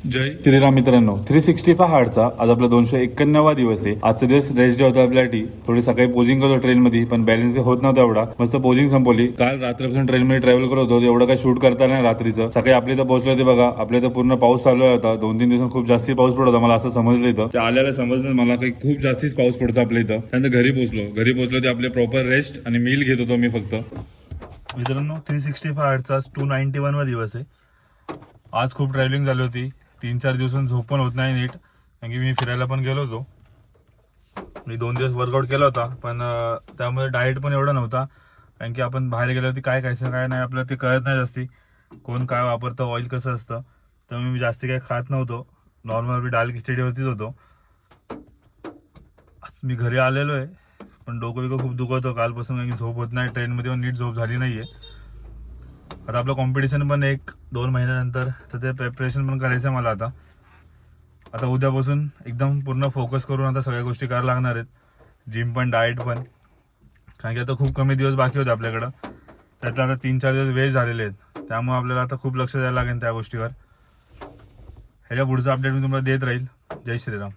जय श्रीराम मित्रांनो, 365 हार्डचा आज आपला 291वा दिवस आहे. आजचा दिवस रेस्ट डे होता आपल्यासाठी. थोडी सकाळी पोजिंग करतो ट्रेन मध्ये, पण बॅलन्स होत नव्हता एवढा. मस्त पोजिंग संपवली. काल रात्रीपासून ट्रेन मध्ये ट्रॅव्हल करत होतो, एवढं काही शूट करता नाही रात्रीचं. सकाळी आपल्या इथं पोहोचलो ते बघा, आपल्या इथं पूर्ण पाऊस चालू होता. 2-3 दिवसांत खूप जास्ती पाऊस पडत होता, मला असं समजलं इथं. ते आल्याला समजलं मला काही खूप जास्तीच पाऊस पडतो आपल्या इथं. त्यानंतर घरी पोहोचलो ते आपले प्रॉपर रेस्ट आणि मील घेत होतो मी फक्त. मित्रांनो, 365 हार्डचा 291वा दिवस आहे. आज खूप ट्रॅव्हलिंग झाली होती. 3-4 दिवसांनी झोप पण होत नाही नीट, कारण की मी फिरायला पण गेलो होतो. मी 2 दिवस वर्कआउट केला होता, पण त्यामुळे डाएट पण एवढा नव्हता. कारण की आपण बाहेर गेल्यावरती काय खायचं काय नाही आपल्याला ते कळत नाही जास्ती. कोण काय वापरतं, ऑइल कसं असतं. त्यामुळे मी जास्ती काही खात नव्हतो. नॉर्मल मी डाळ खिचडीवरतीच होतो. आज मी घरी आलेलो आहे, पण डोकं खूप दुखत होतं कालपासून, कारण की झोप होत नाही. ट्रेनमध्ये पण नीट झोप झाली नाहीये. आता आपलं कॉम्पिटिशन पण 1-2 महिन्यानंतर, तर ते प्रिपरेशन पण करायचं आहे मला. आता उद्यापासून एकदम पूर्ण फोकस करून आता सगळ्या गोष्टी करायला लागणार आहेत. जिम पण, डाएट पण, कारण की आता खूप कमी दिवस बाकी होते आपल्याकडं. त्यातलं आता 3-4 दिवस वेस्ट झालेले आहेत. त्यामुळे आपल्याला आता खूप लक्ष द्यायला लागेल त्या गोष्टीवर. ह्याच्या पुढचं अपडेट मी तुम्हाला देत राहील. जय श्रीराम.